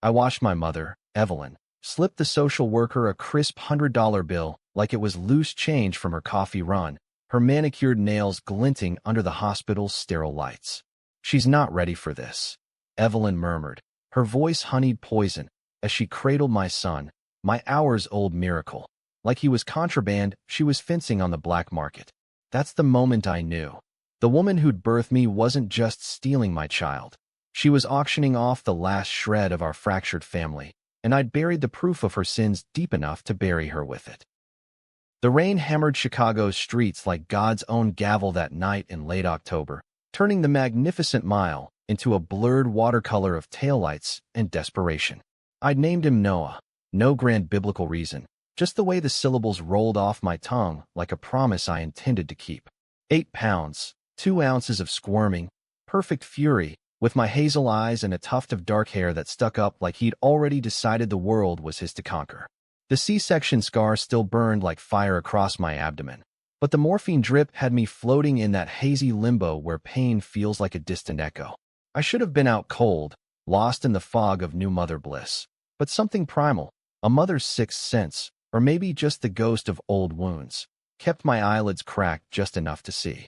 I watched my mother, Evelyn, slip the social worker a crisp $100 bill like it was loose change from her coffee run, her manicured nails glinting under the hospital's sterile lights. "She's not ready for this," Evelyn murmured, her voice honeyed poison, as she cradled my son, my hours-old miracle. Like he was contraband, she was fencing on the black market. That's the moment I knew. The woman who'd birthed me wasn't just stealing my child. She was auctioning off the last shred of our fractured family, and I'd buried the proof of her sins deep enough to bury her with it. The rain hammered Chicago's streets like God's own gavel that night in late October, turning the magnificent mile into a blurred watercolor of taillights and desperation. I'd named him Noah, no grand biblical reason, just the way the syllables rolled off my tongue like a promise I intended to keep. 8 pounds, 2 ounces of squirming, perfect fury, with my hazel eyes and a tuft of dark hair that stuck up like he'd already decided the world was his to conquer. The C-section scar still burned like fire across my abdomen, but the morphine drip had me floating in that hazy limbo where pain feels like a distant echo. I should have been out cold, lost in the fog of new mother bliss, but something primal, a mother's sixth sense, or maybe just the ghost of old wounds, kept my eyelids cracked just enough to see.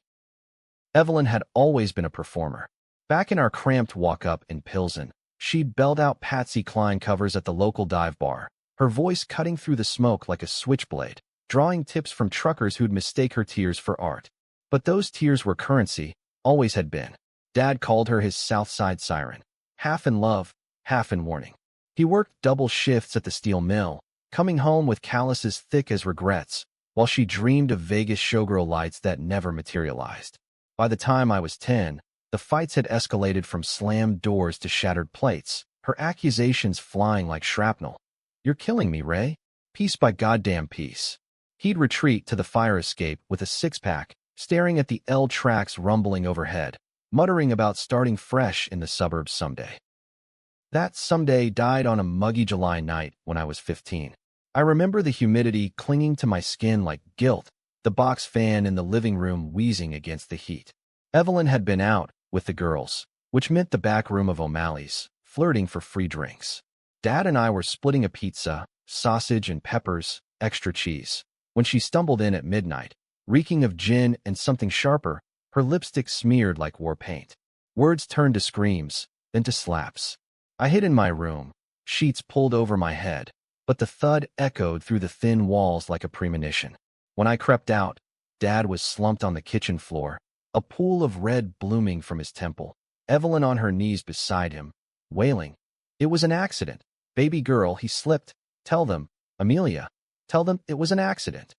Evelyn had always been a performer. Back in our cramped walk-up in Pilsen, she'd belled out Patsy Cline covers at the local dive bar, her voice cutting through the smoke like a switchblade, drawing tips from truckers who'd mistake her tears for art. But those tears were currency, always had been. Dad called her his South Side siren, half in love, half in warning. He worked double shifts at the steel mill, coming home with calluses thick as regrets, while she dreamed of Vegas showgirl lights that never materialized. By the time I was 10, the fights had escalated from slammed doors to shattered plates, her accusations flying like shrapnel. "You're killing me, Ray. Piece by goddamn piece." He'd retreat to the fire escape with a six-pack, staring at the L tracks rumbling overhead, muttering about starting fresh in the suburbs someday. That someday died on a muggy July night when I was 15. I remember the humidity clinging to my skin like guilt, the box fan in the living room wheezing against the heat. Evelyn had been out with the girls, which meant the back room of O'Malley's, flirting for free drinks. Dad and I were splitting a pizza, sausage and peppers, extra cheese, when she stumbled in at midnight, reeking of gin and something sharper, her lipstick smeared like war paint. Words turned to screams, then to slaps. I hid in my room, sheets pulled over my head, but the thud echoed through the thin walls like a premonition. When I crept out, Dad was slumped on the kitchen floor, a pool of red blooming from his temple, Evelyn on her knees beside him, wailing. "It was an accident. Baby girl, he slipped. Tell them, Amelia. Tell them it was an accident."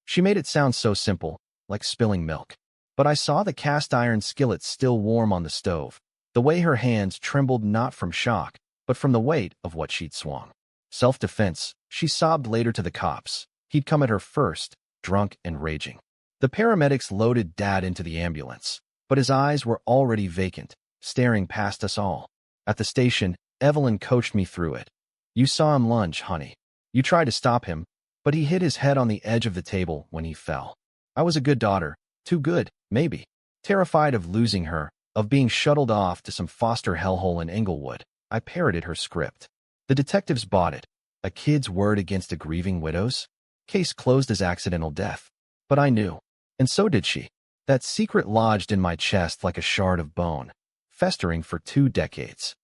She made it sound so simple, like spilling milk. But I saw the cast-iron skillet still warm on the stove, the way her hands trembled not from shock, but from the weight of what she'd swung. Self-defense, she sobbed later to the cops. He'd come at her first, drunk and raging. The paramedics loaded Dad into the ambulance, but his eyes were already vacant, staring past us all. At the station, Evelyn coached me through it. "You saw him lunge, honey. You tried to stop him, but he hit his head on the edge of the table when he fell. I was a good daughter, too good, maybe. Terrified of losing her, of being shuttled off to some foster hellhole in Englewood, I parroted her script. The detectives bought it. A kid's word against a grieving widow's? Case closed as accidental death. But I knew. And so did she. That secret lodged in my chest like a shard of bone, festering for 2 decades.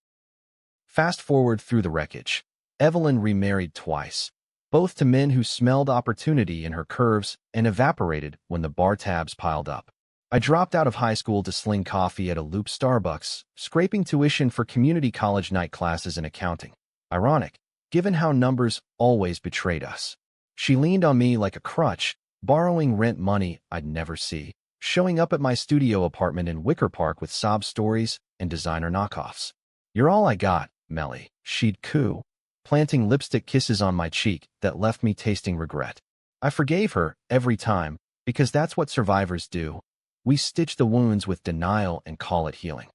Fast forward through the wreckage. Evelyn remarried twice, both to men who smelled opportunity in her curves and evaporated when the bar tabs piled up. I dropped out of high school to sling coffee at a Loop Starbucks, scraping tuition for community college night classes in accounting. Ironic, given how numbers always betrayed us. She leaned on me like a crutch, borrowing rent money I'd never see, showing up at my studio apartment in Wicker Park with sob stories and designer knockoffs. "You're all I got, Melly," she'd coo, planting lipstick kisses on my cheek that left me tasting regret. I forgave her every time, because that's what survivors do. We stitch the wounds with denial and call it healing.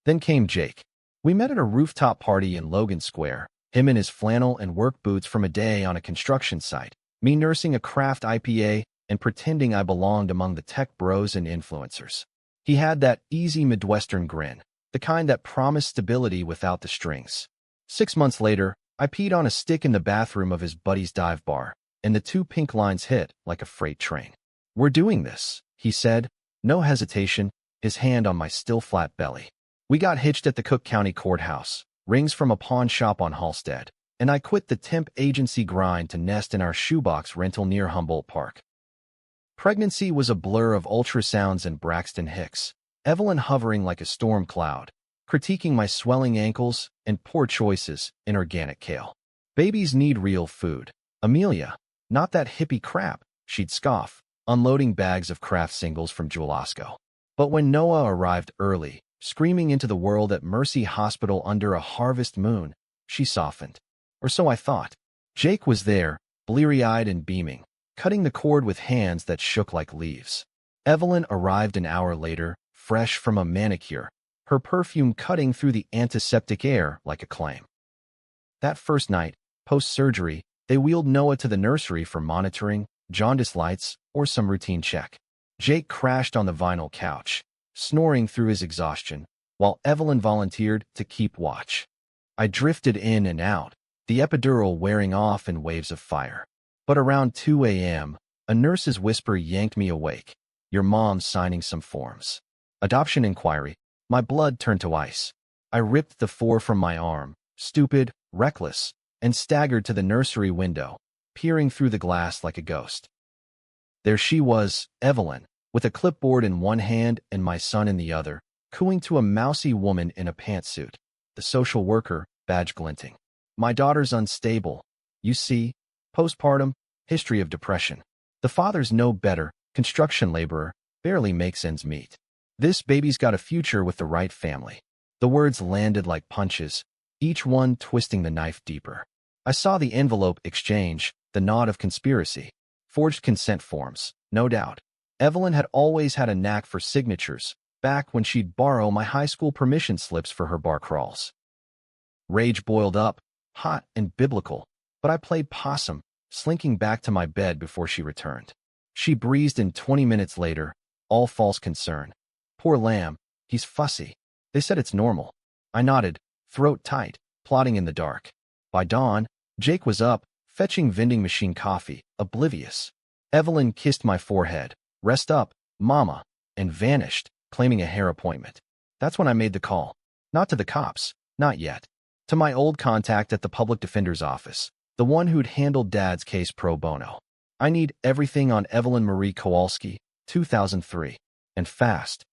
Then came Jake. We met at a rooftop party in Logan Square, him in his flannel and work boots from a day on a construction site, me nursing a craft IPA and pretending I belonged among the tech bros and influencers. He had that easy Midwestern grin, the kind that promised stability without the strings. 6 months later, I peed on a stick in the bathroom of his buddy's dive bar, and the 2 pink lines hit like a freight train. "We're doing this," he said, no hesitation, his hand on my still flat belly. We got hitched at the Cook County Courthouse, rings from a pawn shop on Halstead, and I quit the temp agency grind to nest in our shoebox rental near Humboldt Park. Pregnancy was a blur of ultrasounds and Braxton Hicks, Evelyn hovering like a storm cloud, critiquing my swelling ankles and poor choices in organic kale. "Babies need real food, Amelia, not that hippie crap," she'd scoff, unloading bags of Kraft singles from Jewel-Osco. But when Noah arrived early, screaming into the world at Mercy Hospital under a harvest moon, she softened. Or so I thought. Jake was there, bleary-eyed and beaming, cutting the cord with hands that shook like leaves. Evelyn arrived an hour later, fresh from a manicure, her perfume cutting through the antiseptic air like a claim. That first night, post-surgery, they wheeled Noah to the nursery for monitoring, jaundice lights, or some routine check. Jake crashed on the vinyl couch, snoring through his exhaustion, while Evelyn volunteered to keep watch. I drifted in and out, the epidural wearing off in waves of fire. But around 2 a.m., a nurse's whisper yanked me awake. "Your mom's signing some forms." Adoption inquiry. My blood turned to ice. I ripped the 4 from my arm, stupid, reckless, and staggered to the nursery window, peering through the glass like a ghost. There she was, Evelyn, with a clipboard in one hand and my son in the other, cooing to a mousy woman in a pantsuit. The social worker, badge glinting. "My daughter's unstable. You see, postpartum, history of depression. The father's no better, construction laborer, barely makes ends meet. This baby's got a future with the right family." The words landed like punches, each one twisting the knife deeper. I saw the envelope exchange, the nod of conspiracy. Forged consent forms, no doubt. Evelyn had always had a knack for signatures, back when she'd borrow my high school permission slips for her bar crawls. Rage boiled up, hot and biblical, but I played possum, slinking back to my bed before she returned. She breezed in 20 minutes later, all false concern. "Poor lamb, he's fussy. They said it's normal." I nodded, throat tight, plodding in the dark. By dawn, Jake was up, fetching vending machine coffee, oblivious. Evelyn kissed my forehead. "Rest up, mama," and vanished, claiming a hair appointment. That's when I made the call. Not to the cops, not yet. To my old contact at the public defender's office, the one who'd handled Dad's case pro bono. "I need everything on Evelyn Marie Kowalski, 2003. And fast."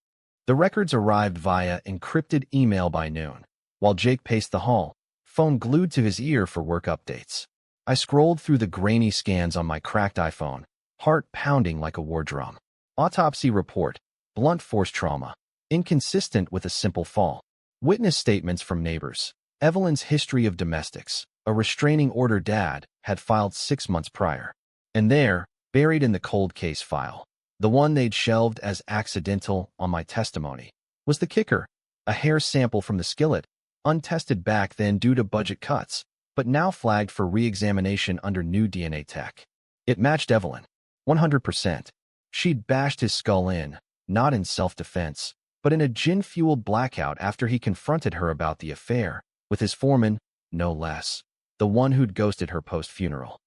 The records arrived via encrypted email by noon, while Jake paced the hall, phone glued to his ear for work updates. I scrolled through the grainy scans on my cracked iPhone, heart pounding like a war drum. Autopsy report, blunt force trauma, inconsistent with a simple fall. Witness statements from neighbors. Evelyn's history of domestics, a restraining order Dad had filed 6 months prior. And there, buried in the cold case file, the one they'd shelved as accidental on my testimony, was the kicker, a hair sample from the skillet, untested back then due to budget cuts, but now flagged for re-examination under new DNA tech. It matched Evelyn. 100%. She'd bashed his skull in, not in self-defense, but in a gin-fueled blackout after he confronted her about the affair, with his foreman, no less, the one who'd ghosted her post-funeral.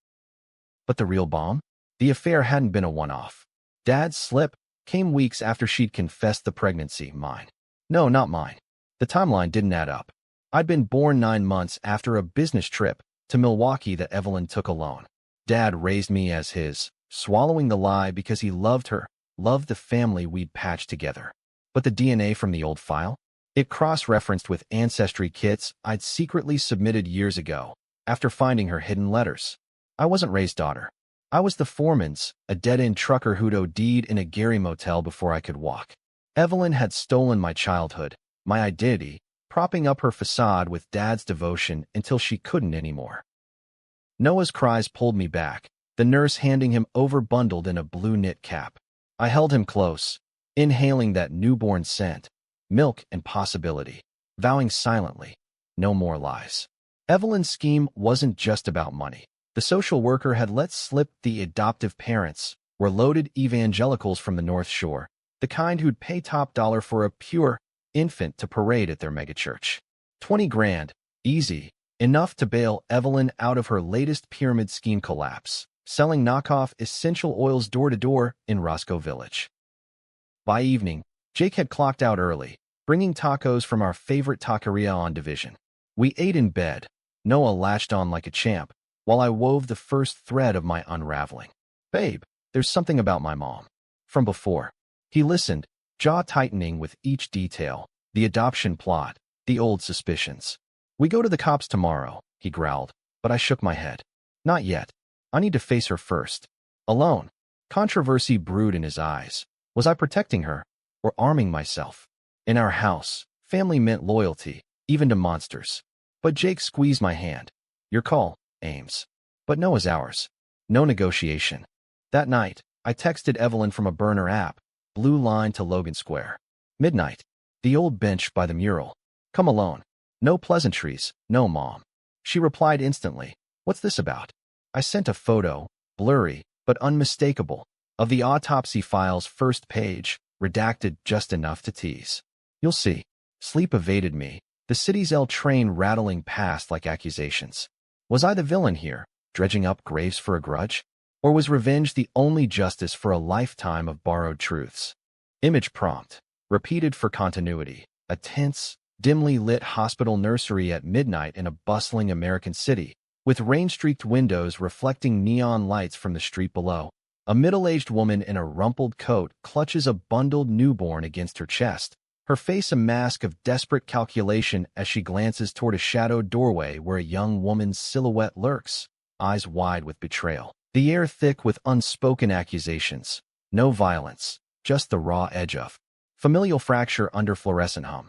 But the real bomb? The affair hadn't been a one-off. Dad's slip came weeks after she'd confessed the pregnancy, mine. No, not mine. The timeline didn't add up. I'd been born 9 months after a business trip to Milwaukee that Evelyn took alone. Dad raised me as his, swallowing the lie because he loved her, loved the family we'd patched together. But the DNA from the old file? It cross-referenced with ancestry kits I'd secretly submitted years ago, after finding her hidden letters. I wasn't Ray's daughter. I was the foreman's, a dead-end trucker who'd OD'd in a Gary motel before I could walk. Evelyn had stolen my childhood, my identity, propping up her facade with Dad's devotion until she couldn't anymore. Noah's cries pulled me back, the nurse handing him over bundled in a blue knit cap. I held him close, inhaling that newborn scent, milk and possibility, vowing silently, no more lies. Evelyn's scheme wasn't just about money. The social worker had let slip the adoptive parents were loaded evangelicals from the North Shore, the kind who'd pay top dollar for a pure infant to parade at their megachurch. 20 grand, easy, enough to bail Evelyn out of her latest pyramid scheme collapse, selling knockoff essential oils door-to-door in Roscoe Village. By evening, Jake had clocked out early, bringing tacos from our favorite taqueria on Division. We ate in bed. Noah latched on like a champ, while I wove the first thread of my unraveling. "Babe, there's something about my mom. From before." He listened, jaw tightening with each detail, the adoption plot, the old suspicions. "We go to the cops tomorrow," he growled, but I shook my head. "Not yet. I need to face her first. Alone." Controversy brewed in his eyes. Was I protecting her, or arming myself? In our house, family meant loyalty, even to monsters. But Jake squeezed my hand. "Your call, Ames." But no is ours. No negotiation. That night, I texted Evelyn from a burner app, blue line to Logan Square. Midnight. The old bench by the mural. "Come alone. No pleasantries, no mom." She replied instantly. "What's this about?" I sent a photo, blurry but unmistakable, of the autopsy file's first page, redacted just enough to tease. "You'll see." Sleep evaded me, the city's L train rattling past like accusations. Was I the villain here, dredging up graves for a grudge? Or was revenge the only justice for a lifetime of borrowed truths? Image prompt. Repeated for continuity. A tense, dimly lit hospital nursery at midnight in a bustling American city, with rain-streaked windows reflecting neon lights from the street below. A middle-aged woman in a rumpled coat clutches a bundled newborn against her chest, her face a mask of desperate calculation as she glances toward a shadowed doorway where a young woman's silhouette lurks, eyes wide with betrayal. The air thick with unspoken accusations. No violence, just the raw edge of familial fracture under fluorescent hum.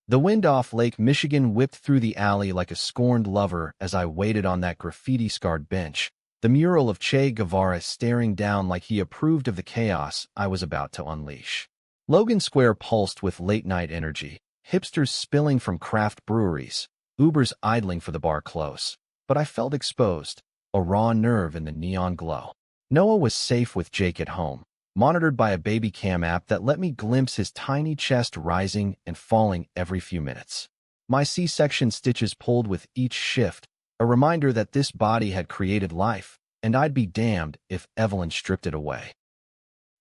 The wind off Lake Michigan whipped through the alley like a scorned lover as I waited on that graffiti-scarred bench, the mural of Che Guevara staring down like he approved of the chaos I was about to unleash. Logan Square pulsed with late-night energy, hipsters spilling from craft breweries, Ubers idling for the bar close. But I felt exposed, a raw nerve in the neon glow. Noah was safe with Jake at home, monitored by a baby cam app that let me glimpse his tiny chest rising and falling every few minutes. My C-section stitches pulled with each shift, a reminder that this body had created life, and I'd be damned if Evelyn stripped it away.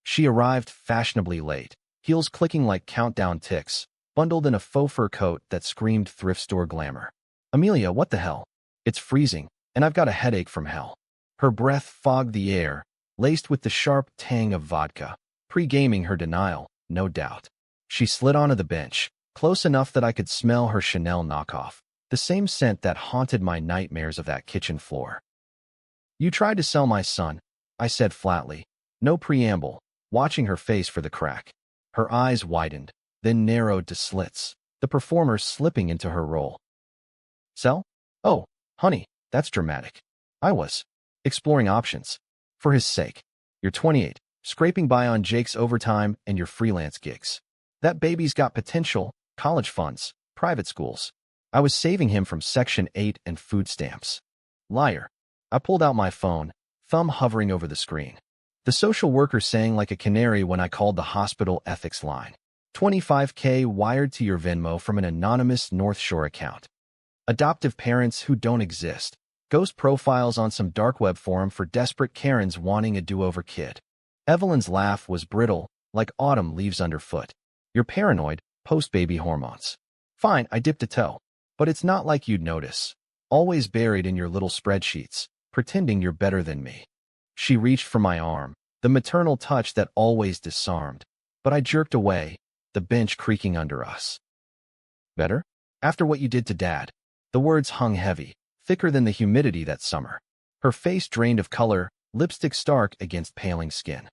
She arrived fashionably late, heels clicking like countdown ticks, bundled in a faux fur coat that screamed thrift store glamour. "Amelia, what the hell? It's freezing, and I've got a headache from hell." Her breath fogged the air, laced with the sharp tang of vodka, pre-gaming her denial, no doubt. She slid onto the bench, close enough that I could smell her Chanel knockoff, the same scent that haunted my nightmares of that kitchen floor. "You tried to sell my son," I said flatly, no preamble, watching her face for the crack. Her eyes widened, then narrowed to slits, the performer slipping into her role. "Sell? Oh, honey, that's dramatic." I was exploring options. "For his sake. You're 28, scraping by on Jake's overtime and your freelance gigs. That baby's got potential, college funds, private schools. I was saving him from Section 8 and food stamps." Liar. I pulled out my phone, thumb hovering over the screen. The social worker sang like a canary when I called the hospital ethics line. $25K wired to your Venmo from an anonymous North Shore account. Adoptive parents who don't exist. Ghost profiles on some dark web forum for desperate Karens wanting a do-over kid. Evelyn's laugh was brittle, like autumn leaves underfoot. "You're paranoid, post-baby hormones." "Fine, I dipped a toe. But it's not like you'd notice. Always buried in your little spreadsheets, pretending you're better than me." She reached for my arm, the maternal touch that always disarmed. But I jerked away, the bench creaking under us. "Better? After what you did to Dad." The words hung heavy, thicker than the humidity that summer. Her face drained of color, lipstick stark against paling skin.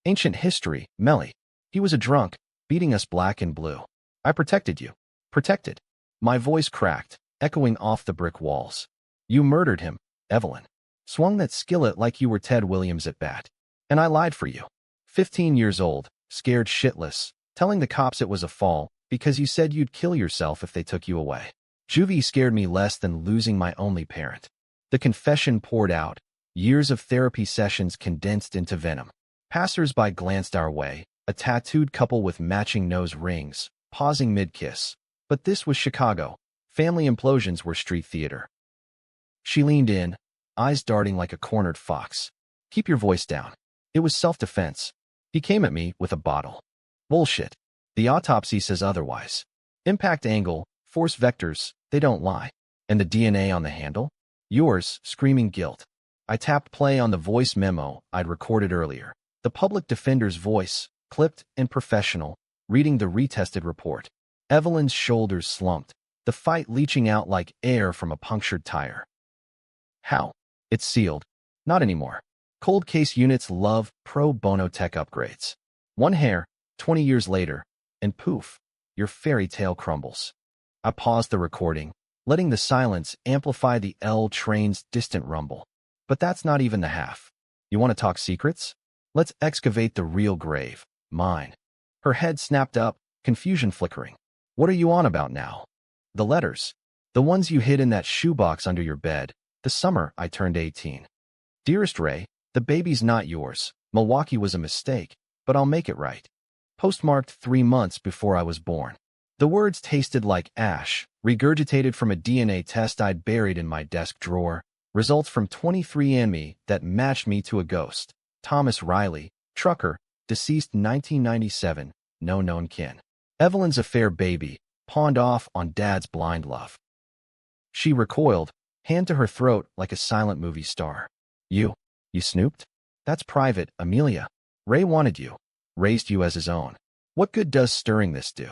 "Ancient history, Melly. He was a drunk, beating us black and blue. I protected you." "Protected?" My voice cracked, echoing off the brick walls. "You murdered him, Evelyn. Swung that skillet like you were Ted Williams at bat. And I lied for you. 15 years old, scared shitless, telling the cops it was a fall because you said you'd kill yourself if they took you away. Juvie scared me less than losing my only parent." The confession poured out, years of therapy sessions condensed into venom. Passers-by glanced our way, a tattooed couple with matching nose rings, pausing mid-kiss. But this was Chicago. Family implosions were street theater. She leaned in, eyes darting like a cornered fox. Keep your voice down. It was self-defense. He came at me with a bottle. Bullshit. The autopsy says otherwise. Impact angle, force vectors, they don't lie. And the DNA on the handle? Yours, screaming guilt. I tapped play on the voice memo I'd recorded earlier. The public defender's voice, clipped and professional, reading the retested report. Evelyn's shoulders slumped, the fight leaching out like air from a punctured tire. How? It's sealed. Not anymore. Cold case units love pro bono tech upgrades. One hair, 20 years later, and poof, your fairy tale crumbles. I paused the recording, letting the silence amplify the L train's distant rumble. But that's not even the half. You want to talk secrets? Let's excavate the real grave, mine. Her head snapped up, confusion flickering. What are you on about now? The letters. The ones you hid in that shoebox under your bed, the summer I turned 18. Dearest Ray, the baby's not yours. Milwaukee was a mistake, but I'll make it right. Postmarked 3 months before I was born. The words tasted like ash, regurgitated from a DNA test I'd buried in my desk drawer. Results from 23andMe that matched me to a ghost. Thomas Riley, trucker, deceased 1997, no known kin. Evelyn's affair baby, pawned off on Dad's blind love. She recoiled, hand to her throat like a silent movie star. You snooped? That's private, Amelia. Ray wanted you, raised you as his own. What good does stirring this do?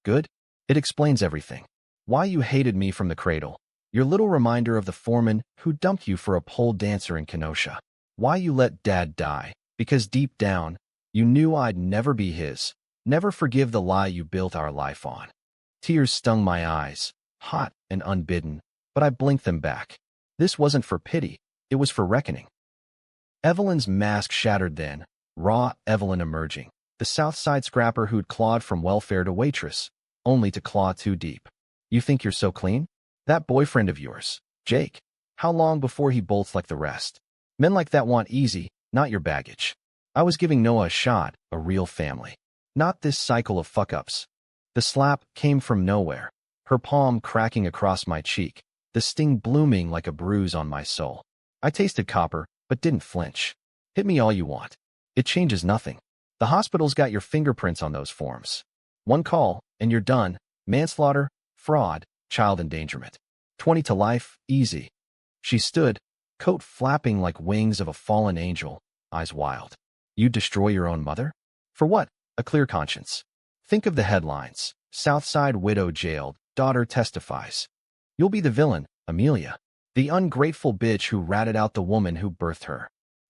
Good? It explains everything. Why you hated me from the cradle. Your little reminder of the foreman who dumped you for a pole dancer in Kenosha. Why you let Dad die. Because deep down, you knew I'd never be his. Never forgive the lie you built our life on. Tears stung my eyes, hot and unbidden, but I blinked them back. This wasn't for pity, it was for reckoning. Evelyn's mask shattered then, raw Evelyn emerging. The South Side scrapper who'd clawed from welfare to waitress, only to claw too deep. You think you're so clean? That boyfriend of yours, Jake, how long before he bolts like the rest? Men like that want easy, not your baggage. I was giving Noah a shot, a real family. Not this cycle of fuck-ups. The slap came from nowhere, her palm cracking across my cheek, the sting blooming like a bruise on my soul. I tasted copper, but didn't flinch. Hit me all you want. It changes nothing. The hospital's got your fingerprints on those forms. One call, and you're done. Manslaughter, fraud, child endangerment. 20 to life, easy. She stood, coat flapping like wings of a fallen angel, eyes wild. You'd destroy your own mother? For what? A clear conscience. Think of the headlines. Southside widow jailed, daughter testifies. You'll be the villain, Amelia. The ungrateful bitch who ratted out the woman who birthed her.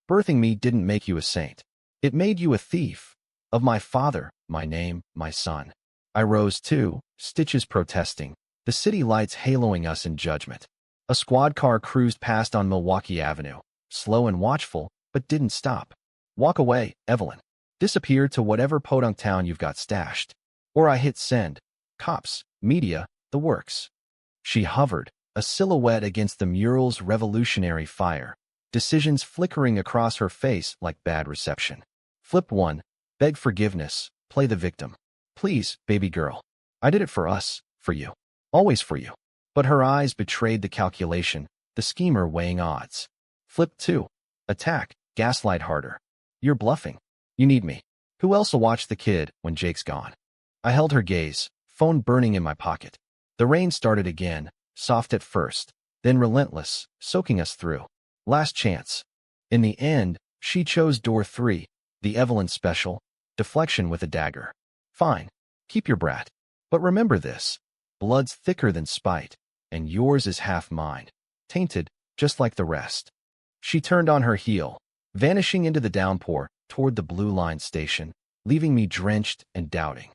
Birthing me didn't make you a saint. It made you a thief. Of my father, my name, my son. I rose too, stitches protesting. The city lights haloing us in judgment. A squad car cruised past on Milwaukee Avenue, slow and watchful, but didn't stop. Walk away, Evelyn. Disappear to whatever podunk town you've got stashed. Or I hit send. Cops, media, the works. She hovered, a silhouette against the mural's revolutionary fire, decisions flickering across her face like bad reception. Flip 1, beg forgiveness, play the victim. Please, baby girl. I did it for us, for you. Always for you. But her eyes betrayed the calculation, the schemer weighing odds. Flip 2. Attack, gaslight harder. You're bluffing. You need me. Who else'll watch the kid when Jake's gone? I held her gaze, phone burning in my pocket. The rain started again, soft at first, then relentless, soaking us through. Last chance. In the end, she chose door 3, the Evelyn special, deflection with a dagger. Fine. Keep your brat. But remember this. Blood's thicker than spite, and yours is half mine, tainted, just like the rest. She turned on her heel, vanishing into the downpour toward the Blue Line station, leaving me drenched and doubting.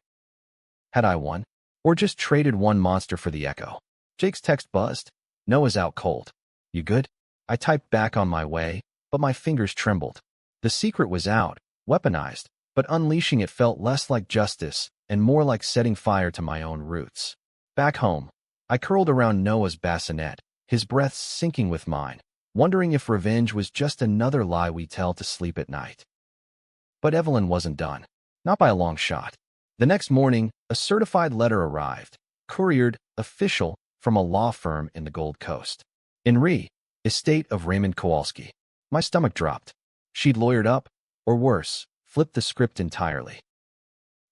Had I won? Or just traded one monster for the echo? Jake's text buzzed. Noah's out cold. You good? I typed back on my way, but my fingers trembled. The secret was out, weaponized, but unleashing it felt less like justice and more like setting fire to my own roots. Back home, I curled around Noah's bassinet, his breath syncing with mine, wondering if revenge was just another lie we tell to sleep at night. But Evelyn wasn't done. Not by a long shot. The next morning, a certified letter arrived, couriered, official, from a law firm in the Gold Coast. In estate of Raymond Kowalski. My stomach dropped. She'd lawyered up, or worse, flipped the script entirely.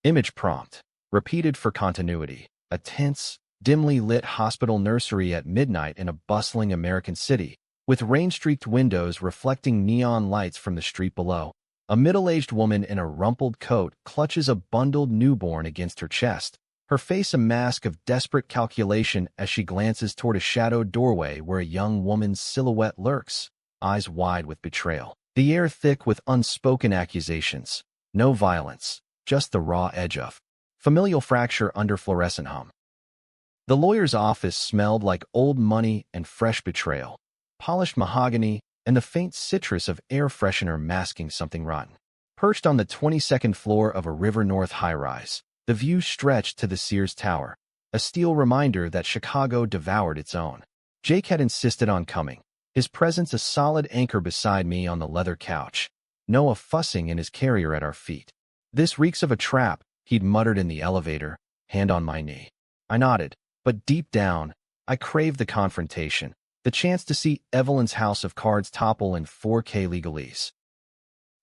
Image prompt. Repeated for continuity. A tense, dimly lit hospital nursery at midnight in a bustling American city, with rain-streaked windows reflecting neon lights from the street below. A middle-aged woman in a rumpled coat clutches a bundled newborn against her chest, her face a mask of desperate calculation as she glances toward a shadowed doorway where a young woman's silhouette lurks, eyes wide with betrayal. The air thick with unspoken accusations. No violence, just the raw edge of familial fracture under fluorescent hum. The lawyer's office smelled like old money and fresh betrayal, polished mahogany, and the faint citrus of air freshener masking something rotten. Perched on the 22nd floor of a River North high-rise, the view stretched to the Sears Tower, a steel reminder that Chicago devoured its own. Jake had insisted on coming, his presence a solid anchor beside me on the leather couch, Noah fussing in his carrier at our feet. "This reeks of a trap," he'd muttered in the elevator, hand on my knee. I nodded, but deep down, I craved the confrontation, the chance to see Evelyn's house of cards topple in 4K legalese.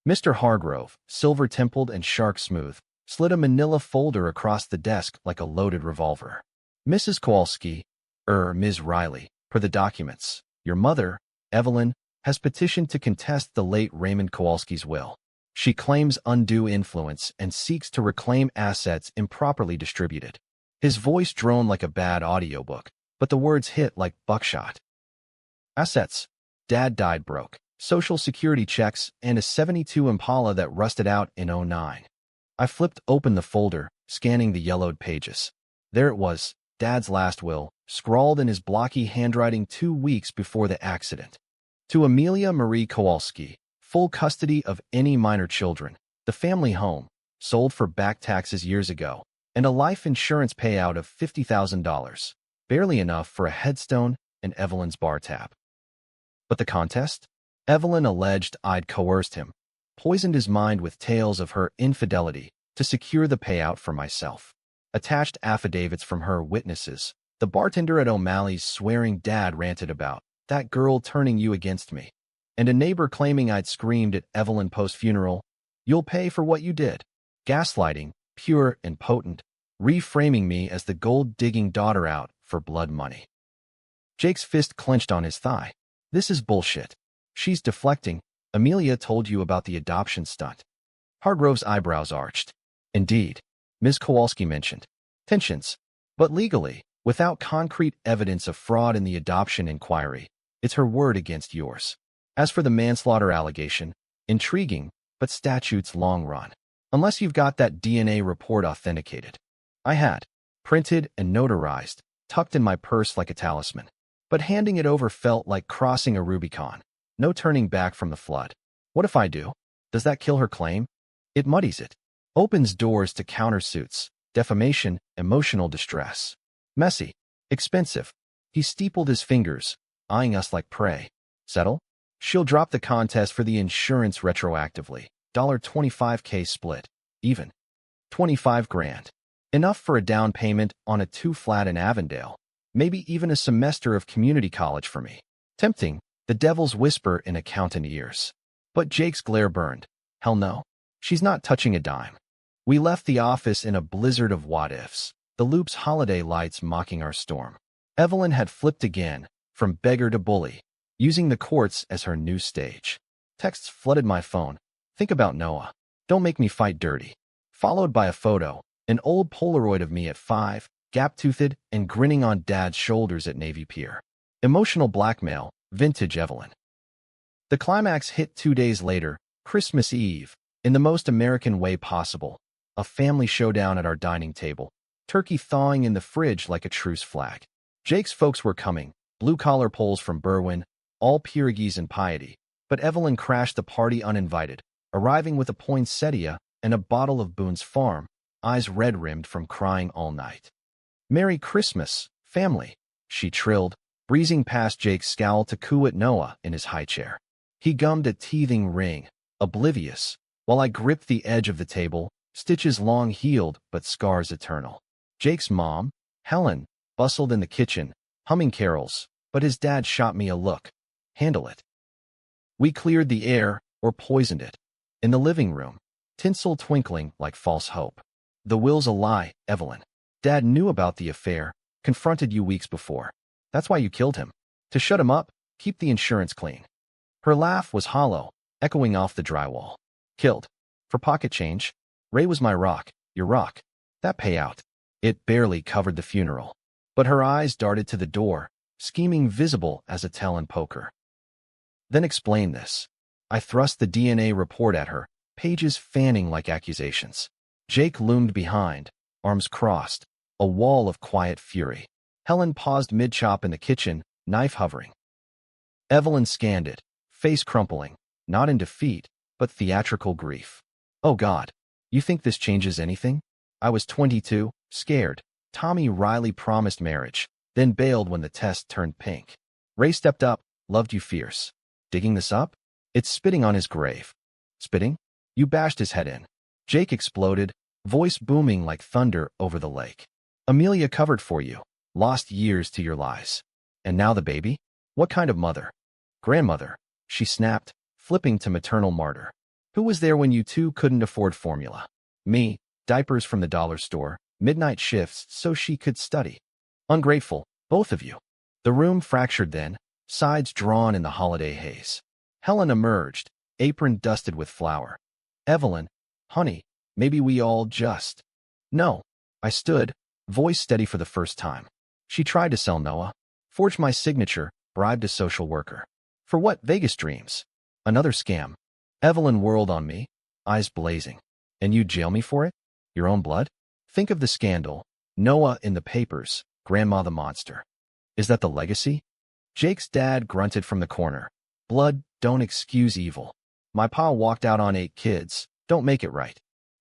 Mr. Hargrove, silver-templed and shark-smooth, slid a manila folder across the desk like a loaded revolver. "Mrs. Kowalski, Ms. Riley, per the documents, your mother, Evelyn, has petitioned to contest the late Raymond Kowalski's will. She claims undue influence and seeks to reclaim assets improperly distributed." His voice droned like a bad audiobook, but the words hit like buckshot. "Assets. Dad died broke. Social security checks and a '72 Impala that rusted out in '09. I flipped open the folder, scanning the yellowed pages. There it was, Dad's last will, scrawled in his blocky handwriting 2 weeks before the accident. To Amelia Marie Kowalski, full custody of any minor children, the family home, sold for back taxes years ago, and a life insurance payout of $50,000, barely enough for a headstone and Evelyn's bar tab. But the contest? Evelyn alleged I'd coerced him, poisoned his mind with tales of her infidelity to secure the payout for myself. Attached affidavits from her witnesses, the bartender at O'Malley's swearing Dad ranted about, "That girl turning you against me," and a neighbor claiming I'd screamed at Evelyn post-funeral, "You'll pay for what you did." Gaslighting, pure and potent, reframing me as the gold-digging daughter out for blood money. Jake's fist clenched on his thigh. "This is bullshit. She's deflecting. Amelia told you about the adoption stunt." Hargrove's eyebrows arched. "Indeed. Ms. Kowalski mentioned tensions, but legally, without concrete evidence of fraud in the adoption inquiry, it's her word against yours. As for the manslaughter allegation, intriguing, but statutes long run. Unless you've got that DNA report authenticated." I had, printed and notarized, tucked in my purse like a talisman. But handing it over felt like crossing a Rubicon. No turning back from the flood. What if I do? Does that kill her claim? It muddies it. Opens doors to countersuits, defamation, emotional distress. Messy. Expensive. He steepled his fingers, eyeing us like prey. Settle? She'll drop the contest for the insurance retroactively. $25K split. Even. 25 grand. Enough for a down payment on a 2-flat in Avondale. Maybe even a semester of community college for me. Tempting, the devil's whisper in accountant ears. But Jake's glare burned. Hell no. She's not touching a dime. We left the office in a blizzard of what-ifs, the Loop's holiday lights mocking our storm. Evelyn had flipped again, from beggar to bully, using the courts as her new stage. Texts flooded my phone. "Think about Noah. Don't make me fight dirty." Followed by a photo, an old Polaroid of me at 5, gap-toothed and grinning on Dad's shoulders at Navy Pier. Emotional blackmail, vintage Evelyn. The climax hit 2 days later, Christmas Eve, in the most American way possible. A family showdown at our dining table, turkey thawing in the fridge like a truce flag. Jake's folks were coming, blue-collar Poles from Berwyn, all pierogies and piety, but Evelyn crashed the party uninvited, arriving with a poinsettia and a bottle of Boone's Farm, eyes red-rimmed from crying all night. "Merry Christmas, family," she trilled, breezing past Jake's scowl to coo at Noah in his high chair. He gummed a teething ring, oblivious, while I gripped the edge of the table, stitches long healed but scars eternal. Jake's mom, Helen, bustled in the kitchen, humming carols, but his dad shot me a look. Handle it. We cleared the air, or poisoned it. In the living room, tinsel twinkling like false hope. The will's a lie, Evelyn. Dad knew about the affair, confronted you weeks before. That's why you killed him. To shut him up, keep the insurance clean. Her laugh was hollow, echoing off the drywall. Killed. For pocket change. Ray was my rock, your rock. That payout. It barely covered the funeral. But her eyes darted to the door, scheming visible as a tell in poker. Then explain this. I thrust the DNA report at her, pages fanning like accusations. Jake loomed behind, arms crossed, a wall of quiet fury. Helen paused mid-chop in the kitchen, knife hovering. Evelyn scanned it, face crumpling, not in defeat, but theatrical grief. Oh God, you think this changes anything? I was 22, scared. Tommy Riley promised marriage, then bailed when the test turned pink. Ray stepped up, loved you fierce. Digging this up? It's spitting on his grave. Spitting? You bashed his head in. Jake exploded, voice booming like thunder over the lake. Amelia covered for you, lost years to your lies. And now the baby? What kind of mother? Grandmother, she snapped, flipping to maternal martyr. Who was there when you two couldn't afford formula? Me, diapers from the dollar store, midnight shifts so she could study. Ungrateful, both of you. The room fractured then, sides drawn in the holiday haze. Helen emerged, apron dusted with flour. Evelyn, honey, maybe we all just... No. I stood, voice steady for the first time. She tried to sell Noah, forged my signature, bribed a social worker. For what? Vegas dreams. Another scam. Evelyn whirled on me, eyes blazing. And you jail me for it? Your own blood? Think of the scandal. Noah in the papers, Grandma the monster. Is that the legacy? Jake's dad grunted from the corner. Blood don't excuse evil. My pa walked out on 8 kids, don't make it right.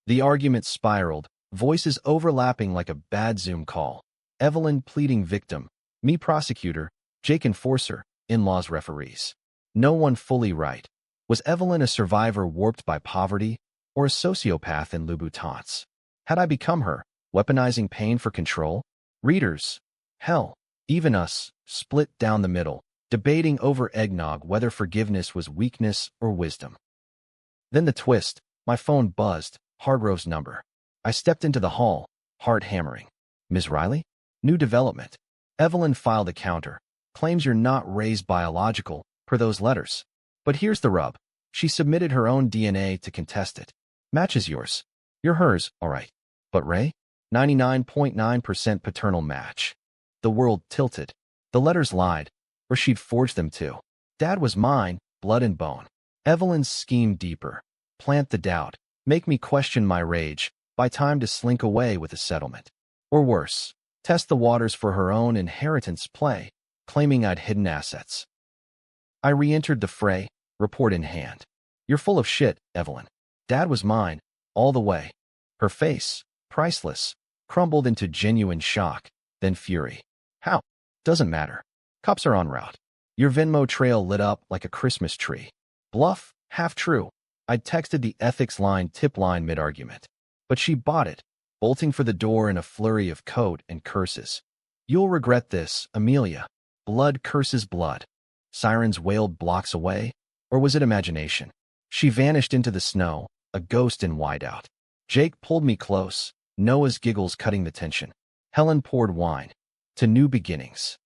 The argument spiraled, voices overlapping like a bad Zoom call. Evelyn pleading victim, me prosecutor, Jake enforcer, in-laws referees. No one fully right. Was Evelyn a survivor warped by poverty, or a sociopath in Louboutins? Had I become her, weaponizing pain for control? Readers, hell, even us, split down the middle, debating over eggnog whether forgiveness was weakness or wisdom. Then the twist, my phone buzzed, Hargrove's number. I stepped into the hall, heart hammering. Ms. Riley? New development. Evelyn filed a counter, claims you're not raised biological, per those letters. But here's the rub. She submitted her own DNA to contest it. Matches yours. You're hers, all right. But Ray? 99.9% paternal match. The world tilted. The letters lied, or she'd forged them too. Dad was mine, blood and bone. Evelyn's scheme deeper. Plant the doubt. Make me question my rage. Buy time to slink away with a settlement. Or worse, test the waters for her own inheritance play, claiming I'd hidden assets. I re-entered the fray, report in hand. You're full of shit, Evelyn. Dad was mine, all the way. Her face, priceless, crumbled into genuine shock, then fury. How? Doesn't matter. Cops are en route. Your Venmo trail lit up like a Christmas tree. Bluff, half true. I'd texted the ethics line tip line mid-argument. But she bought it, bolting for the door in a flurry of code and curses. You'll regret this, Amelia. Blood curses blood. Sirens wailed blocks away, or was it imagination? She vanished into the snow, a ghost in whiteout. Jake pulled me close, Noah's giggles cutting the tension. Helen poured wine. To new beginnings.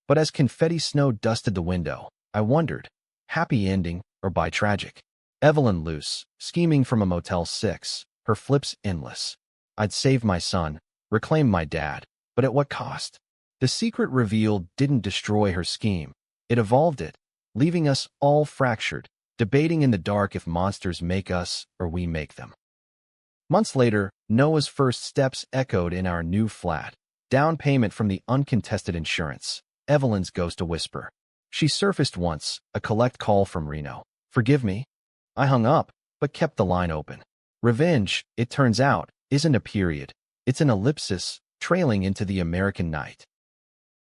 But as confetti snow dusted the window, I wondered, happy ending or by tragic? Evelyn loose, scheming from a Motel 6, her flips endless. I'd save my son, reclaim my dad, but at what cost? The secret revealed didn't destroy her scheme. It evolved it, leaving us all fractured, debating in the dark if monsters make us or we make them. Months later, Noah's first steps echoed in our new flat. Down payment from the uncontested insurance. Evelyn's ghost a whisper. She surfaced once, a collect call from Reno. Forgive me? I hung up, but kept the line open. Revenge, it turns out, isn't a period. It's an ellipsis, trailing into the American night.